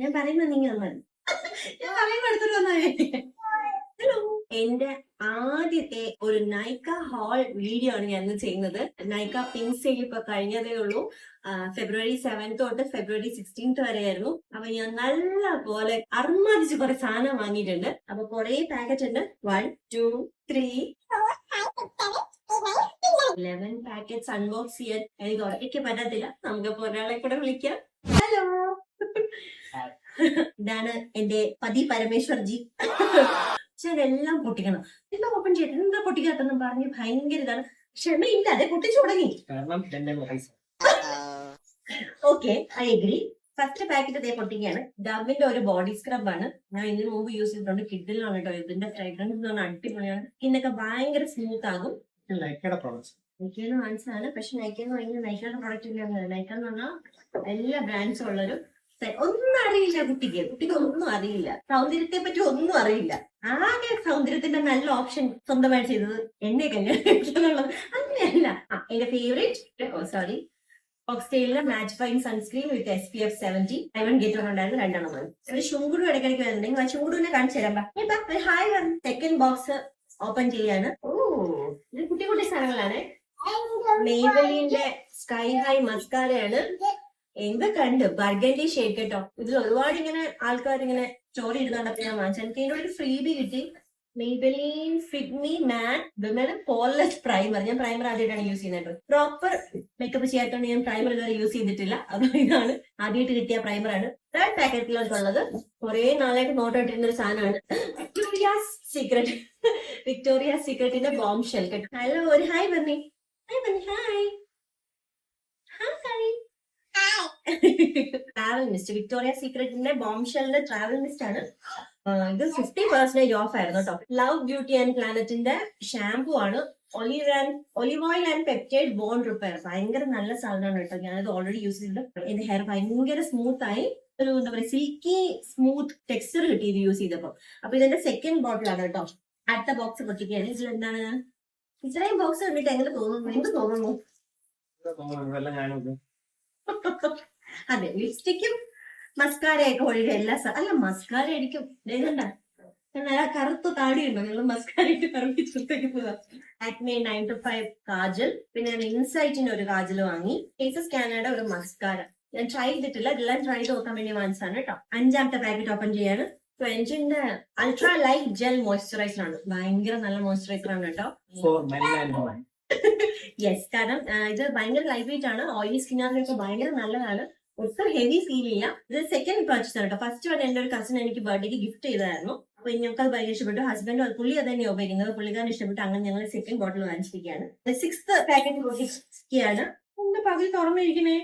ഞാൻ പറയുമ്പോ നിങ്ങൾ ഞാൻ പറയുമ്പോ എടുത്തിട്ട് വന്നേ. ഹലോ, എന്റെ ആദ്യത്തെ ഒരു നൈക്ക ഹോൾ വീഡിയോ ആണ് ഞാൻ ചെയ്യുന്നത്. നൈക്ക പിങ്ക് സെയിൽ ഇപ്പൊ കഴിഞ്ഞതേ ഉള്ളൂ. ഫെബ്രുവരി 7 തൊട്ട് ഫെബ്രുവരി 16 വരെയായിരുന്നു. അപ്പൊ ഞാൻ നല്ല പോലെ അർമാദിച്ച് കുറെ സാധനം വാങ്ങിയിട്ടുണ്ട്. അപ്പൊ കുറെ പാക്കറ്റ് ഉണ്ട്. 1 2 3 11 പാക്കറ്റ്സ് അൺബോക്സ് ചെയ്യാൻ എനിക്ക് ഒറ്റയ്ക്ക് പറ്റത്തില്ല. നമുക്കിപ്പോ ഒരാളെ കൂടെ വിളിക്കാം. ഹലോ, ഇതാണ് എന്റെ പതി പരമേശ്വർ ജി. പക്ഷെ അതെല്ലാം പൊട്ടിക്കണം. എല്ലാം ഓപ്പൺ ചെയ്തിട്ട് എന്താ പൊട്ടിക്കാത്തെന്ന് പറഞ്ഞ് ഭയങ്കര ഇതാണ്. ക്ഷമയില്ല, അതെ പൊട്ടിച്ചു തുടങ്ങി. Okay, I agree. First packet അതേ പൊട്ടിക്കുകയാണ്. ഡവിന്റെ ഒരു ബോഡി സ്ക്രബ് ആണ്. ഞാൻ ഇതിന് മുമ്പ് യൂസ് ചെയ്തിട്ടുണ്ട്. കിഡിലാണ് കേട്ടോ. ഇതിന്റെ ഫ്രാഗ്രൻസ് എന്ന് പറഞ്ഞാൽ അടിപൊളിയാണ്. സ്കിന്നൊക്കെ ഭയങ്കര സ്മൂത്ത് ആകും. നൈക്കയുടെ മനസ്സിലാണ്. പക്ഷെ നൈക്കയെന്ന് പറഞ്ഞാൽ നൈക്കയുടെ പ്രൊഡക്റ്റ് ഇല്ല. നൈക്ക എന്ന് പറഞ്ഞാൽ എല്ലാ ബ്രാൻഡ്സും ഉള്ളൊരു ഒന്നും അറിയില്ല കുട്ടിക്ക് ഒന്നും അറിയില്ല. സൗന്ദര്യത്തെ പറ്റി ഒന്നും അറിയില്ല. ആകെ സൗന്ദര്യത്തിന്റെ നല്ല ഓപ്ഷൻ സ്വന്തമായിട്ട് ചെയ്തത് എന്നെ കല്യാണം അങ്ങനെയല്ല. എന്റെ ഫേവറേറ്റ് ഓക്സ്റ്റൈലിന്റെ മാച്ച് ഫൈൻ സൺസ്ക്രീൻ വിത്ത് SPF 70 ഐവൺ ഗേറ്റ് ഉണ്ടായിരുന്നു. 2 എണ്ണം. ഒരു ശുങ്കുടു ഇടയ്ക്കിടയ്ക്ക് വരുന്നുണ്ടെങ്കിൽ ആ ശുങ്കുടുവിനെ കാണിച്ചു തരാം. ഒരു ഹായ് വന്നു. സെക്കൻഡ് ബോക്സ് ഓപ്പൺ ചെയ്യാണ്. ഓ, ഇത് കുട്ടി കുട്ടി സാധനങ്ങളാണ്. മെയ്ബലിന്റെ സ്കൈ ഹൈ മസ്കാരയാണ്. എന്ത് കണ്ട് ബർഗൻഡി ഷേഡ് കേട്ടോ. ഇതിൽ ഒരുപാട് ഇങ്ങനെ ആൾക്കാർ ഇങ്ങനെ സ്റ്റോറി ഇടുന്നുണ്ടപ്പോ ഞാൻ വാങ്ങിച്ചു. എനിക്ക് ഇതിന്റെ ഒരു ഫ്രീ ബി കിട്ടി. മെയ്ബലിൻ ഫിഗ്മി മാറ്റ് വിമൻ പോർലെസ് പ്രൈമർ. ഞാൻ പ്രൈമർ ആദ്യമായിട്ടാണ് യൂസ് ചെയ്യുന്നത്. പ്രോപ്പർ മേക്കപ്പ് ചെയ്യാത്തോണ്ട് ഞാൻ പ്രൈമർ ഇതുവരെ യൂസ് ചെയ്തിട്ടില്ല. അപ്പൊ ഇതാണ് ആദ്യമായിട്ട് കിട്ടിയ പ്രൈമറാണ്. 3rd പാക്കറ്റിലോട്ടുള്ളത്. കുറെ നാളായിട്ട് നോട്ടോട്ടിരുന്ന ഒരു സാധനമാണ്. വിക്ടോറിയ സീക്രട്ടിന്റെ ബോംബ് ഷെൽ കേട്ടോ. ഹലോ, ഒരു hi bunny. Hi travel mist. Victoria സീക്രട്ടിന്റെ ബോംബ് ഷെല്ലിന്റെ ട്രാവൽ മിസ്റ്റ് ആണ്. ഇത് 50% ഓഫ് ആയിരുന്നു കേട്ടോ. ലവ് ബ്യൂട്ടി ആൻഡ് പ്ലാനറ്റിന്റെ ഷാംപൂ ആണ്. Olive oil and peptide bond repair. ഭയങ്കര നല്ല സാധനമാണ് കേട്ടോ. ഞാനത് ഓൾറെഡി യൂസ് ചെയ്തിട്ട് എന്റെ ഹെയർ ഭയങ്കര സ്മൂത്ത് ആയി. ഒരു എന്താ പറയുക സിൽക്കി സ്മൂത്ത് ടെക്സ്ചർ കിട്ടി ഇത് യൂസ് ചെയ്തപ്പോ. അപ്പൊ ഇതിന്റെ സെക്കൻഡ് ബോട്ടിലാണ് കേട്ടോ. അടുത്ത ബോക്സ് പൊട്ടിക്കുകയാണ്. ഇതിൽ എന്താണ് ഇത്രയും ബോക്സ് കണ്ടിട്ട് എങ്ങനെ തോന്നുന്നു? എന്ത് തോന്നുന്നു? അതെ, ലിപ്സ്റ്റിക്കും മസ്കാരയൊക്കെ ഒഴികെ എല്ലാ അല്ല മസ്കാര അടിക്കും. നല്ല കറുത്ത താടിയുണ്ടോ? നിങ്ങൾ മസ്കാര ഇട്ട് കറുപ്പിച്ചെടുത്തേക്കുന്നത്. ആക്മെ 9 to 5 കാജൽ. പിന്നെ ഞാൻ ഇൻസൈറ്റിന്റെ ഒരു കാജൽ വാങ്ങി. ഫേസസ് കാനഡയുടെ ഒരു മസ്കാര. ഞാൻ ട്രൈ ചെയ്തിട്ടില്ല. ഇതെല്ലാം ട്രൈ ചെയ്ത് നോക്കാൻ വേണ്ടി വാങ്ങിച്ചാണ് കേട്ടോ. 5ാമത്തെ പാക്കറ്റ് ഓപ്പൺ ചെയ്യാണ്. ഫ്രഞ്ചിന്റെ അൾട്രാ ലൈറ്റ് ജെൽ മോയ്സ്ചറൈസർ ആണ്. ഭയങ്കര നല്ല മോയ്സ്ചറൈസർ ആണ് കേട്ടോ. യെസ്, കാരണം ഇത് ഭയങ്കര ലൈറ്റ് വെയിറ്റ് ആണ്. ഓയിലി സ്കിന്നുകാർക്കൊക്കെ ഭയങ്കര നല്ലതാണ്. ഒട്ടും ഹെവി ഫീൽ ഇല്ല. ഇത് സെക്കൻഡ് പർച്ചേസ് ആണ് കേട്ടോ. ഫസ്റ്റ് വൺ എന്റെ ഒരു കസിൻ എനിക്ക് ബർത്ത്ഡേക്ക് ഗിഫ്റ്റ് ചെയ്തായിരുന്നു. അപ്പൊ ഞങ്ങൾക്ക് അത് ഭയങ്കര ഇഷ്ടപ്പെട്ടു. ഹസ്ബൻഡ് പുള്ളി അത് തന്നെ ഉപയോഗിക്കുന്നത്. പുള്ളിക്കാരൻ ഇഷ്ടപ്പെട്ടു. അങ്ങനെ ഞങ്ങൾ സെക്കൻഡ് ബോട്ടിൽ വാങ്ങിച്ചിരിക്കുകയാണ്. 6th പാക്കറ്റ് പൊട്ടിക്കുകയാണ്. ഒന്ന് പകൽ തുറന്നിരിക്കണേ.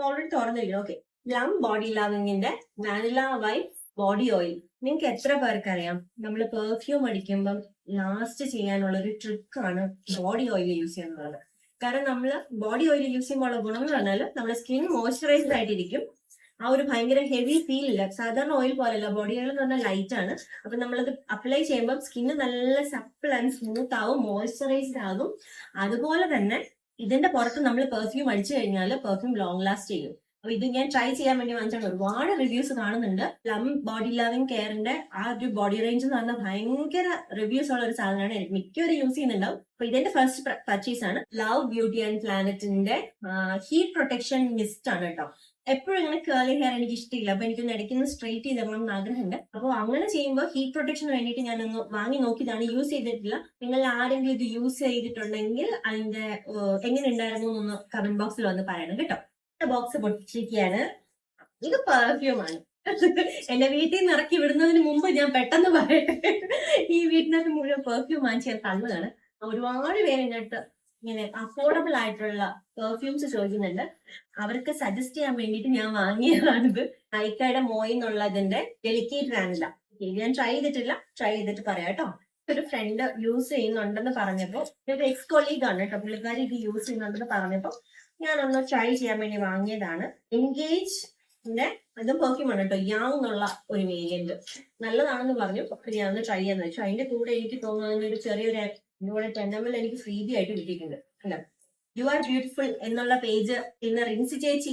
ഓൾറെഡി തുറന്നിരിക്കണം. ഓക്കെ, ലം ബോഡി ലവിങ്ങിന്റെ വാനില വൈറ്റ് ബോഡി ഓയിൽ. നിങ്ങൾക്ക് എത്ര പേർക്ക് അറിയാം നമ്മൾ പെർഫ്യൂം അടിക്കുമ്പം ലാസ്റ്റ് ചെയ്യാനുള്ള ഒരു ട്രിക്കാണ് ബോഡി ഓയിൽ യൂസ് ചെയ്യുന്നത്. കാരണം നമ്മൾ ബോഡി ഓയിൽ യൂസ് ചെയ്യുമ്പോൾ ഗുണം എന്ന് പറഞ്ഞാൽ നമ്മുടെ സ്കിൻ മോയ്സ്ചറൈസ്ഡ് ആയിട്ടിരിക്കും. ആ ഒരു ഭയങ്കര ഹെവി ഫീൽ ഇല്ല. സാധാരണ ഓയിൽ പോലെയല്ല. ബോഡി ഓയിൽ എന്ന് പറഞ്ഞാൽ ലൈറ്റ് ആണ്. അപ്പൊ നമ്മളത് അപ്ലൈ ചെയ്യുമ്പോൾ സ്കിന്ന് നല്ല സപ്പിൾ ആൻഡ് സ്മൂത്ത് ആവും, മോയ്സ്ചറൈസ്ഡ് ആകും. അതുപോലെ തന്നെ ഇതിന്റെ പുറത്ത് നമ്മൾ പെർഫ്യൂം അടിച്ചു കഴിഞ്ഞാൽ പെർഫ്യൂം ലോങ് ലാസ്റ്റ് ചെയ്യും. അപ്പൊ ഇത് ഞാൻ ട്രൈ ചെയ്യാൻ വേണ്ടി വാങ്ങിച്ചാണ്. ഒരുപാട് റിവ്യൂസ് കാണുന്നുണ്ട്. ലം ബോഡി ലവിങ് കെയറിന്റെ ആ ഒരു ബോഡി റേഞ്ച് എന്ന് പറഞ്ഞാൽ ഭയങ്കര റിവ്യൂസ് ഉള്ള ഒരു സാധനമാണ്. എനിക്ക് മിക്കവരും യൂസ് ചെയ്യുന്നുണ്ടാവും. അപ്പൊ ഇതിന്റെ ഫസ്റ്റ് പർച്ചേസ് ആണ്. ലവ് ബ്യൂട്ടി ആൻഡ് പ്ലാനറ്റിന്റെ ഹീറ്റ് പ്രൊട്ടക്ഷൻ മിസ്റ്റ് ആണ് കേട്ടോ. എപ്പോഴും ഇങ്ങനെ കേളി ഹെയർ എനിക്ക് ഇഷ്ടമില്ല. അപ്പൊ എനിക്കൊന്ന് ഇടയ്ക്കൊന്ന് സ്ട്രെയിറ്റ് ചെയ്തോളണം ആഗ്രഹമുണ്ട്. അപ്പോൾ അങ്ങനെ ചെയ്യുമ്പോൾ ഹീറ്റ് പ്രൊട്ടക്ഷന് വേണ്ടിയിട്ട് ഞാനൊന്ന് വാങ്ങി നോക്കിയതാണ്. യൂസ് ചെയ്തിട്ടില്ല. നിങ്ങൾ ആരെങ്കിലും ഇത് യൂസ് ചെയ്തിട്ടുണ്ടെങ്കിൽ അതിന്റെ എങ്ങനെ ഉണ്ടായിരുന്നു എന്ന് കമന്റ് ബോക്സിൽ വന്ന് പറയണം കേട്ടോ. ബോക്സ് പൊട്ടിച്ചിരിക്കുകയാണ്. ഇത് പെർഫ്യൂം ആണ്. എന്റെ വീട്ടിൽ നിന്ന് ഇറക്കി വിടുന്നതിന് മുമ്പ് ഞാൻ പെട്ടെന്ന് പറയട്ടെ, ഈ വീട്ടിനകത്ത് മുഴുവൻ പെർഫ്യൂം വാങ്ങിച്ച് ഞാൻ തന്നതാണ്. ഒരുപാട് പേര് എന്നിട്ട് ഇങ്ങനെ അഫോർഡബിൾ ആയിട്ടുള്ള പെർഫ്യൂംസ് ചോദിക്കുന്നുണ്ട്. അവർക്ക് സജസ്റ്റ് ചെയ്യാൻ വേണ്ടിയിട്ട് ഞാൻ വാങ്ങിയതാണിത്. നൈക്കയുടെ മോയ് എന്നുള്ളതിന്റെ ഡെലിക്കേറ്റ് വാനില. ഞാൻ ട്രൈ ചെയ്തിട്ടില്ല. ട്രൈ ചെയ്തിട്ട് പറയാം കേട്ടോ. ഒരു ഫ്രണ്ട് യൂസ് ചെയ്യുന്നുണ്ടെന്ന് പറഞ്ഞപ്പോ, ഒരു എക്സ് കൊളീഗ് ആണ് കേട്ടോ, പുള്ളിക്കാരി ഇത് യൂസ് ചെയ്യുന്നുണ്ടെന്ന് പറഞ്ഞപ്പോ ഞാനൊന്ന് ട്രൈ ചെയ്യാൻ വേണ്ടി വാങ്ങിയതാണ്. എൻഗേജിന്റെ അതും പെർഫ്യൂം ആണ് കേട്ടോ. യാങ് എന്നുള്ള ഒരു വേരിയന്റ് നല്ലതാണെന്ന് പറഞ്ഞു. ഞാനൊന്ന് ട്രൈ ചെയ്യാന്ന് വെച്ചു. അതിന്റെ കൂടെ എനിക്ക് തോന്നുന്നത് ഒരു ചെറിയൊരു 10 ml എനിക്ക് ഫ്രീബി ആയിട്ട് കിട്ടിയിട്ടുണ്ട്. അല്ല, യു ആർ ബ്യൂട്ടിഫുൾ എന്നുള്ള പേജ് ഇന്ന് റിൻസി ചേച്ചി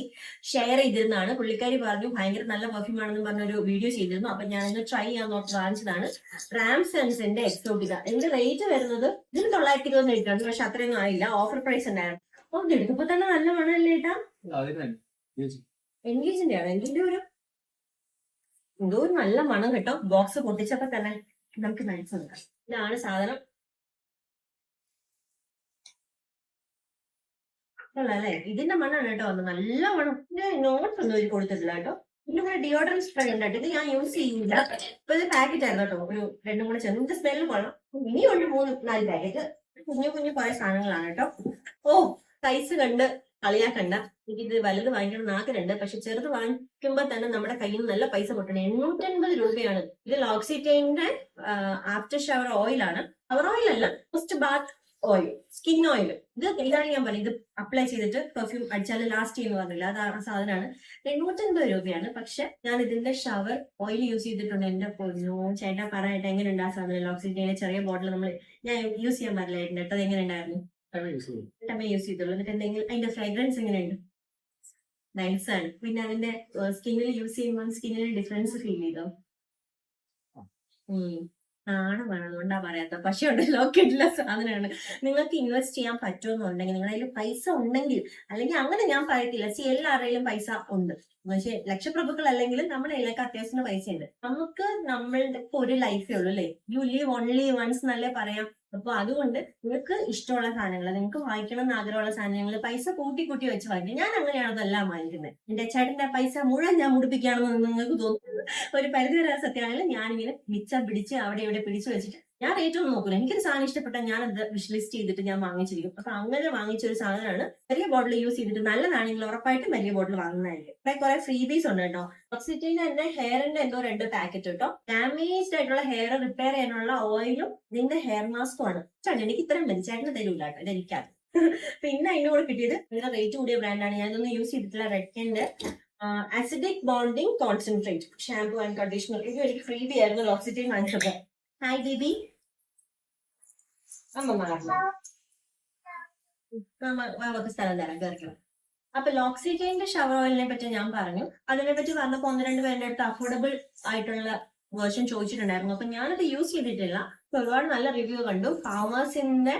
ഷെയർ ചെയ്തിരുന്നതാണ്. പുള്ളിക്കാരി പറഞ്ഞു ഭയങ്കര നല്ല പെർഫ്യൂം ആണെന്ന് പറഞ്ഞൊരു വീഡിയോ ചെയ്തിരുന്നു. അപ്പൊ ഞാനിന്ന് ട്രൈ ചെയ്യാൻ നോക്കി വാങ്ങിച്ചതാണ്. റാംസൺസിന്റെ എക്സോട്ടിക്ക. ഇതിന്റെ റേറ്റ് വരുന്നത് ഇതിന് 920 ഇട്ടുണ്ട്, പക്ഷെ അത്രയൊന്നും ആയില്ല, ഓഫർ പ്രൈസ് ഉണ്ടായിരുന്നു. അപ്പൊ ഇത് എടുക്കുമ്പോ തന്നെ നല്ല മണമല്ലേ ഏട്ടാ? എൻഗേജിന്റെ ആണ്. എന്തിന്റെ ഒരു എന്തോ ഒരു നല്ല മണം കേട്ടോ. ബോക്സ് പൊട്ടിച്ചപ്പോ തന്നെ നമുക്ക് മനസ്സിലാക്കാം. ഇതാണ് സാധനം. അല്ലേ, ഇതിന്റെ മണ്ണാണ് കേട്ടോ വന്നത്, നല്ല മണം. നോട്ട്സ് ഒന്നും ഒരു കൊടുത്തിട്ടില്ല കേട്ടോ. പിന്നെ ഇവിടെ ഡിയോഡറൻറ്റ് സ്പ്രേ ഉണ്ടായിട്ട് ഇത് ഞാൻ യൂസ് ചെയ്യില്ല. ഇപ്പൊ ഇത് പാക്കറ്റ് ആയിരുന്നു കേട്ടോ, ഒരു 2-3 ചെറിയ സ്മെല്ല് കൊള്ളാം. ഇനിയുണ്ട് 3-4 പാക്കറ്റ്. കുഞ്ഞു കുഞ്ഞു കുറെ സാധനങ്ങളാണ് കേട്ടോ. ഓ, സൈസ് കണ്ട് കളിയാക്കണ്ട. എനിക്കിത് വലുത് വാങ്ങിക്കണം നാക്കിലുണ്ട്, പക്ഷെ ചെറുത് വാങ്ങിക്കുമ്പോ തന്നെ നമ്മുടെ കയ്യിൽ നിന്ന് നല്ല പൈസ പൊട്ടണം. 850 രൂപയാണ്. ഇത് ലോക്സിറ്റൈന്റെ ആഫ്റ്റർ ഷവർ ഓയിലാണ്. ഷവർ ഓയിൽ അല്ല, post bath oil, skin oil. ഇത് ഇതാണ് ഞാൻ പറഞ്ഞത്, ഇത് അപ്ലൈ ചെയ്തിട്ട് പെർഫ്യൂം അടിച്ചാൽ ലാസ്റ്റ് ചെയ്യുന്ന പറഞ്ഞില്ല, അത് ആ സാധനമാണ്. 850 രൂപയാണ്. പക്ഷെ ഞാൻ ഇതിന്റെ ഷവർ ഓയിൽ യൂസ് ചെയ്തിട്ടുണ്ട്. എന്റെ പൊന്നോ ചേട്ടാ പറയട്ടെ, എങ്ങനെയുണ്ട് ആ സാധനം? ലോക്സിറ്റൈന്റെ ചെറിയ ബോട്ടിൽ ഞാൻ യൂസ് ചെയ്യാൻ പറഞ്ഞില്ലായിരുന്നു കേട്ടോ. അത് എങ്ങനെ ഉണ്ടായിരുന്നു? യൂസ് ചെയ്തുള്ളൂ. എന്നിട്ട് എന്തെങ്കിലും അതിന്റെ ഫ്രാഗ്രൻസ് എങ്ങനെയുണ്ട്? നൈസ് ആണ്. പിന്നെ അതിന്റെ സ്കിന്നിൽ യൂസ് ചെയ്യുമ്പോൾ സ്കിന്നിന് ഡിഫറൻസ് ഫീൽ ചെയ്തോ? ആണ് വേണം, അതുകൊണ്ടാ പറയാത്ത. പക്ഷെ ഉണ്ടല്ലോ, കിട്ടുന്ന സാധനമാണ്. നിങ്ങൾക്ക് ഇൻവെസ്റ്റ് ചെയ്യാൻ പറ്റുമെന്നുണ്ടെങ്കിൽ, നിങ്ങളുടെ കയ്യിൽ പൈസ ഉണ്ടെങ്കിൽ, അല്ലെങ്കിൽ അങ്ങനെ ഞാൻ പറയത്തില്ല, എല്ലാവരുടെയും പൈസ ഉണ്ട്, പക്ഷെ ലക്ഷപ്രഭുക്കൾ അല്ലെങ്കിലും നമ്മുടെ കയ്യിലൊക്കെ അത്യാവശ്യം പൈസ ഉണ്ട്. നമുക്ക് നമ്മളുടെ ഒരു ലൈഫേ ഉള്ളൂ അല്ലേ? യു ലീവ് ഓൺലി വൺസ് എന്നല്ലേ പറയാം. അപ്പൊ അതുകൊണ്ട് നിങ്ങൾക്ക് ഇഷ്ടമുള്ള സാധനങ്ങൾ, നിങ്ങൾക്ക് വാങ്ങിക്കണം എന്ന് ആഗ്രഹമുള്ള സാധനങ്ങൾ പൈസ കൂട്ടി കൂട്ടി വെച്ച് വാങ്ങിക്കും. ഞാൻ അങ്ങനെയാണ് അതെല്ലാം വാങ്ങിക്കുന്നത്. എന്റെ ചേട്ടന്റെ പൈസ മുഴുവൻ ഞാൻ മുടിപ്പിക്കുകയാണെന്ന് നിങ്ങൾക്ക് തോന്നുന്നത് ഒരു പരിധി വരെ സത്യമാണെങ്കിലും ഞാനിങ്ങനെ മിച്ചം പിടിച്ച് അവിടെ ഇവിടെ പിടിച്ചു വെച്ചിട്ട് ഞാൻ റേറ്റ് ഒന്നും നോക്കില്ല. എനിക്കൊരു സാധനം ഇഷ്ടപ്പെട്ടാൽ ഞാൻ അത് വിഷ് ലിസ്റ്റ് ചെയ്തിട്ട് ഞാൻ വാങ്ങിച്ചിരിക്കും. അപ്പൊ അങ്ങനെ വാങ്ങിച്ച ഒരു സാധനമാണ്. വലിയ ബോട്ടിൽ യൂസ് ചെയ്തിട്ട് നല്ലതാണെങ്കിൽ ഉറപ്പായിട്ടും വലിയ ബോട്ടിൽ വാങ്ങുന്നതായിരിക്കും. ഇപ്പൊ കുറെ ഫ്രീബീസ് ഉണ്ട് കേട്ടോ. ഓക്സിറ്റിന്റെ തന്നെ ഹെയറിന്റെ എന്തോ 2 പാക്കറ്റ് കേട്ടോ. ഡാമേജ്ഡ് ആയിട്ടുള്ള ഹെയർ റിപ്പയർ ചെയ്യാനുള്ള ഓയിലും ഇതിന്റെ ഹെയർ മാസ്കും ആണ്. എനിക്ക് ഇത്രയും മതി, ചേട്ടന് തരൂല കേട്ടോ, ഇത് എനിക്കാണ്. പിന്നെ അതിന്റെ കൂടെ കിട്ടിയത് ഇതിന്റെ റേറ്റ് കൂടിയ ബ്രാൻഡാണ്. ഞാനൊന്നും യൂസ് ചെയ്തിട്ടുള്ള റെഡ്കന്റെ acidic bonding concentrate shampoo and conditioner. ഇത് എനിക്ക് ഫ്രീബി ആയിരുന്നു ലോക്സിറ്റിൻ വാങ്ങിച്ചത്. ഹായ് ബേബി, നമുക്ക് സ്ഥലം തരാം, കേൾക്കണം. അപ്പൊ ലോക്സിറ്റൈന്റെ ഷവർ ഓയിലിനെ പറ്റി ഞാൻ പറഞ്ഞു. അതിനെ പറ്റി പറഞ്ഞപ്പോ 1-2 പേരുടെ അടുത്ത് അഫോർഡബിൾ ആയിട്ടുള്ള വേർഷൻ ചോദിച്ചിട്ടുണ്ടായിരുന്നു. അപ്പൊ ഞാനത് യൂസ് ചെയ്തിട്ടില്ല. ഒരുപാട് നല്ല റിവ്യൂ കണ്ടു. ഫാമേഴ്സിന്റെ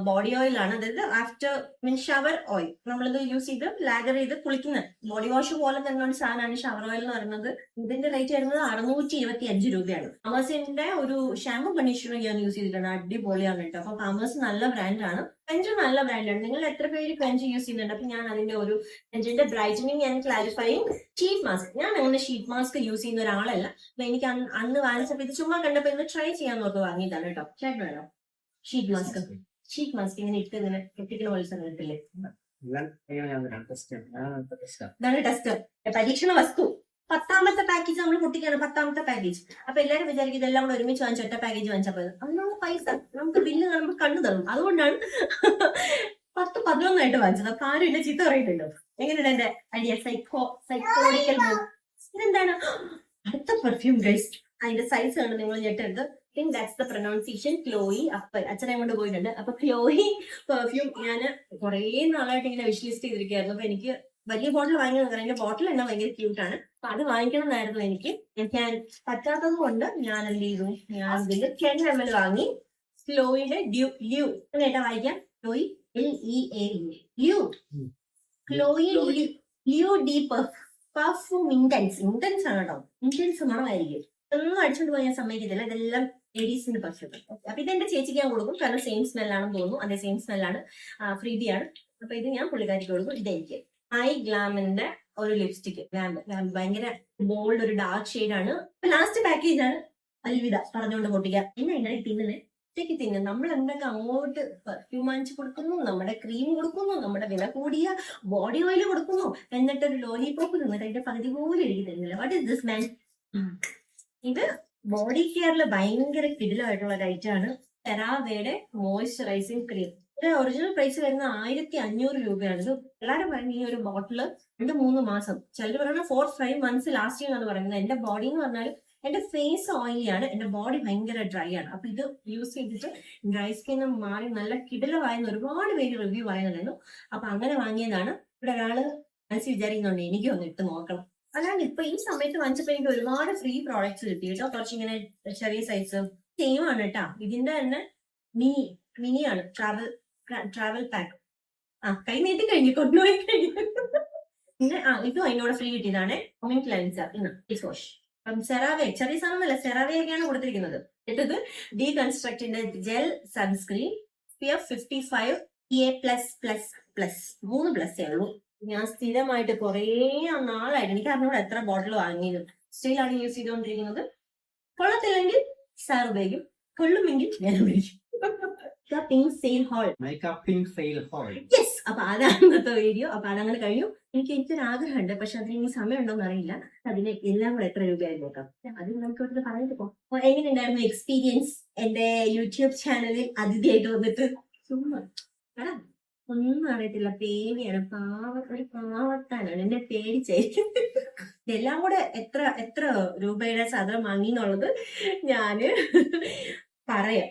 ബോഡി ഓയിലാണ്, അതായത് ആഫ്റ്റർ മീൻ ഷവർ ഓയിൽ. നമ്മളിത് യൂസ് ചെയ്ത് ലാഗർ ചെയ്ത് കുളിക്കുന്ന ബോഡി വാഷ് പോലെ തന്നെ ഒരു സാധനമാണ് ഷവർ ഓയിൽ എന്ന് പറയുന്നത്. ഇതിന്റെ റേറ്റ് വരുന്നത് 625 രൂപയാണ്. ഫാമേഴ്സിന്റെ ഒരു ഷാമ്പു കണ്ടീഷണർ ഞാൻ യൂസ് ചെയ്തിട്ടുണ്ട്, അടിപൊളിയാണ് കേട്ടോ. അപ്പൊ ഫാമേഴ്സ് നല്ല ബ്രാൻഡാണ്. ഫ്രഞ്ച് നല്ല ബ്രാൻഡാണ്. നിങ്ങൾ എത്ര പേര് ഫ്രഞ്ച് യൂസ് ചെയ്യുന്നുണ്ട്? അപ്പൊ ഞാൻ അതിന്റെ ഒരു ഫ്രഞ്ചിന്റെ brightening and clarifying sheet mask, ഞാൻ അങ്ങനെ ഷീറ്റ് മാസ്ക് യൂസ് ചെയ്യുന്ന ഒരാളല്ല. അപ്പൊ എനിക്ക് അന്ന് വാങ്ങിച്ചപ്പോ ഇത് ചുമ്മാ കണ്ടപ്പോ ഇന്ന് ട്രൈ ചെയ്യാൻ നോക്കി വാങ്ങിയതാണ് കേട്ടോ. ചേട്ടൻ വേണോ ഷീറ്റ് മാസ്ക്? ഷീറ്റ് മാസ്ക് ഇങ്ങനെ ഇട്ട് ഇങ്ങനെ കെട്ടിക്കുന്ന പോലെ കിട്ടില്ലേ? ഇതാണ് ടെസ്റ്റർ, പരീക്ഷണ വസ്തു. 10ാമത്തെ പാക്കേജ് നമ്മൾ പൊട്ടിക്കാണ്, 10ാമത്തെ പാക്കേജ്. അപ്പൊ എല്ലാരും വിചാരിക്കും ഇതെല്ലാം കൂടെ ഒരുമിച്ച് വാങ്ങിച്ച ഒറ്റ പാക്കേജ് വാങ്ങിച്ചപ്പോ അതിനുള്ള പൈസ നമുക്ക് ബില്ല് കാണുമ്പോൾ കണ്ണു തരും. അതുകൊണ്ടാണ് 10-11 വാങ്ങിച്ചത്. അപ്പൊ ആരും ഇല്ല ചീത്ത പറയുന്നുണ്ടോ? എങ്ങനെയാണ് എന്റെ ഐഡിയ? സൈക്കോളിക്കൽ ഇതെന്താണ്? അടുത്ത പെർഫ്യൂം ഗൈസ്. അതിന്റെ സൈസ് കണ്ട് നിങ്ങൾ ഞെട്ടരുത്. That's the pronunciation. ക്ലോയി. അപ്പൊ അച്ഛനെ കൊണ്ട് പോയിട്ടുണ്ട്. അപ്പൊ ക്ലോയി പെർഫ്യൂം ഞാൻ കുറെ നാളായിട്ട് ഇങ്ങനെ വിഷ് ലിസ്റ്റ് ചെയ്തിരിക്കുകയായിരുന്നു. അപ്പൊ എനിക്ക് വലിയ ബോട്ടിൽ വാങ്ങിയത് അതിന്റെ ബോട്ടിൽ തന്നെ ഭയങ്കര ക്യൂട്ടാണ്. അപ്പൊ അത് വാങ്ങിക്കണം എന്നായിരുന്നു എനിക്ക്. ഞാൻ പറ്റാത്തത് കൊണ്ട് ഞാൻ എന്ത് ചെയ്തു, ഞാൻ ഇതിൽ 10 ml വാങ്ങി. ക്ലോയിയുടെ ല്യൂ കേട്ടാ വായിക്കാം. ക്ലോയി LEA ല്യൂ. ക്ലോയി ല്യൂ ഡീ പെർഫ്യൂം ഇന്റൻസ് ആണ് കേട്ടോ. ഇന്റൻസ് മണമായിരിക്കും. ഒന്നും അടിച്ചോണ്ട് പോയി ഞാൻ സമ്മതിക്കത്തില്ല. ഇതെല്ലാം ലേഡീസിന്റെ പെർഫ്യൂം. അപ്പൊ ഇതെന്റെ ചേച്ചിക്ക് ഞാൻ കൊടുക്കും, കാരണം സെയിം സ്മെല്ലാണെന്ന് തോന്നുന്നു. അതേ സെയിം സ്മെല്ലാണ്, ഫ്രീബിയാണ്. അപ്പൊ ഇത് ഞാൻ പുള്ളിക്കാരിക്ക് കൊടുക്കും. ഇതെനിക്ക് ഐ ഗ്ലാമിന്റെ ഒരു ലിപ്സ്റ്റിക്. ഗ്ലാം ഭയങ്കര ബോൾഡ് ഒരു ഡാർക്ക് ഷെയ്ഡാണ്. ലാസ്റ്റ് പാക്കേജ് ആണ്. അൽവിദ പറഞ്ഞുകൊണ്ട് പൊട്ടിക്കുക. പിന്നെ എങ്ങനെ തിന്നുന്നേ ഒറ്റയ്ക്ക് തിന്നും. നമ്മൾ എന്തൊക്കെ അങ്ങോട്ട് പെർഫ്യൂം വാങ്ങിച്ചു കൊടുക്കുന്നു, നമ്മുടെ ക്രീം കൊടുക്കുന്നു, നമ്മുടെ വില കൂടിയ ബോഡി ഓയിൽ കൊടുക്കുന്നു, എന്നിട്ടൊരു ലോലിപോപ്പ് തിന്നിട്ട് അതിന്റെ പകുതി പോലും എഴുതി തരുന്നില്ല. What is this man? ഇത് ബോഡി കെയറിൽ ഭയങ്കര കിടിലമായിട്ടുള്ള ഒരു ഐറ്റം ആണ്. സെറാവയുടെ മോയ്സ്ചറൈസിങ് ക്രീം. ഇത് ഒറിജിനൽ പ്രൈസ് വരുന്നത് 1500 രൂപയാണ്. ഇത് എല്ലാവരും പറയുന്നത് ഈ ഒരു ബോട്ടില് 2-3 മാസം, ചിലർ പറയുന്നത് 4-5 months ലാസ്റ്റ് ചെയ്യുന്നതാണ് പറയുന്നത്. എന്റെ ബോഡി എന്ന് പറഞ്ഞാൽ എന്റെ ഫേസ് ഓയിലിയാണ്, എന്റെ ബോഡി ഭയങ്കര ഡ്രൈ ആണ്. അപ്പൊ ഇത് യൂസ് ചെയ്തിട്ട് ഡ്രൈ സ്കിൻ മാറി നല്ല കിടലമായെന്ന് ഒരുപാട് പേര് റിവ്യൂ പറയുന്നുണ്ടായിരുന്നു. അപ്പൊ അങ്ങനെ വാങ്ങിയതാണ്. ഇവിടെ ഒരാള് മനസ്സിൽ വിചാരിക്കുന്നുണ്ട് എനിക്കും ഒന്ന് ഇട്ട് നോക്കണം. അല്ലാണ്ട് ഇപ്പൊ ഈ സമയത്ത് വാങ്ങിച്ചപ്പോ എനിക്ക് ഒരുപാട് ഫ്രീ പ്രോഡക്ട്സ് കിട്ടി കേട്ടോ. കുറച്ചിങ്ങനെ ചെറിയ സൈസ് സെയിം ആണ് കേട്ടോ. ഇതിന്റെ തന്നെ മിനിയാണ് ട്രാവൽ പാക്ക്. കൈ നീട്ടി കഴിഞ്ഞു, കൊണ്ടുപോയി കഴിഞ്ഞു. പിന്നെ ഇതും അതിനോട് ഫ്രീ കിട്ടിയതാണ്. Foaming cleanser face wash. അപ്പം സെറാവെ ചെറിയ സാധനമല്ല, സെറാവയൊക്കെയാണ് കൊടുത്തിരിക്കുന്നത്. ഇട്ടത് ഡീകൺസ്ട്രക്റ്റിന്റെ ജെൽ സൺസ്ക്രീൻ SPF 55 PA+++. 3 പ്ലസ്സേ ഉള്ളൂ. ഞാൻ സ്ഥിരമായിട്ട് കുറേ നാളായിട്ട്, എനിക്ക് അറിഞ്ഞൂടെ എത്ര ബോട്ടിൽ വാങ്ങിയത്, സ്റ്റിലാണ് യൂസ് ചെയ്തുകൊണ്ടിരിക്കുന്നത്. കൊള്ളത്തില്ലെങ്കിൽ സാർ ഉപയോഗിക്കും, കൊള്ളുമെങ്കിൽ ഞാൻ ഉപയോഗിക്കും. Pink sale whole. യെസ്, അപ്പൊ അതാണ് ഇന്നത്തെ വീഡിയോ. അപ്പൊ അതങ്ങനെ കഴിഞ്ഞു. എനിക്കൊരു ആഗ്രഹമുണ്ട്, പക്ഷെ അതിന് ഇനി സമയം ഉണ്ടോന്ന് അറിയില്ല. അതിന് എല്ലാം കൂടെ എത്ര രൂപയായി നോക്കാം. അത് നമുക്ക് ഇവിടെ പറഞ്ഞിട്ട് പോകാം. അപ്പൊ എങ്ങനെയുണ്ടായിരുന്നു എക്സ്പീരിയൻസ് എന്റെ യൂട്യൂബ് ചാനലിൽ അതിഥിയായിട്ട് വന്നിട്ട്? ചുമ്മാ ഒന്നും അറിയത്തില്ല, പേടിയാണ്. ഒരു പാവത്താനാണ്, എന്നെ പേടിച്ചായിരിക്കും. ഇതെല്ലാം കൂടെ എത്ര രൂപയുടെ സാധനം വാങ്ങി എന്നുള്ളത് ഞാന് പറയാം.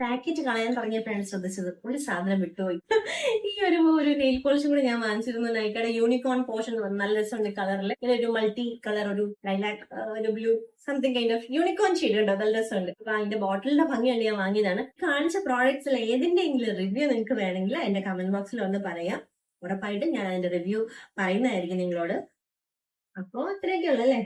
പാക്കറ്റ് കളയാൻ തുടങ്ങിയപ്പോഴാണ് ശ്രദ്ധിച്ചത് ഒരു സാധനം വിട്ടുപോയി. ഈ ഒരു നെയിൽ പോളിഷും കൂടെ ഞാൻ വാങ്ങിച്ചിരുന്നു നൈക്കയുടെ യൂണിക്കോൺ പോർഷൻ എന്ന് പറഞ്ഞാൽ നല്ല രസമുണ്ട് കളറിൽ. ഇങ്ങനെ ഒരു മൾട്ടി കളർ, ഒരു ലൈലാക്ക്, ഒരു blue something kind of unicorn shade ഉണ്ടോ, നല്ല രസമുണ്ട്. അപ്പൊ അതിന്റെ ബോട്ടിലിന്റെ ഭംഗിയാണ് ഞാൻ വാങ്ങിയതാണ്. കാണിച്ച പ്രോഡക്ട്സിൽ ഏതിന്റെയെങ്കിലും റിവ്യൂ നിങ്ങൾക്ക് വേണമെങ്കിൽ എന്റെ കമന്റ് ബോക്സിൽ ഒന്ന് പറയാം. ഉറപ്പായിട്ടും ഞാൻ അതിന്റെ റിവ്യൂ പറയുന്നതായിരിക്കും നിങ്ങളോട്. അപ്പോ അത്രയൊക്കെ ഉള്ളു അല്ലേ.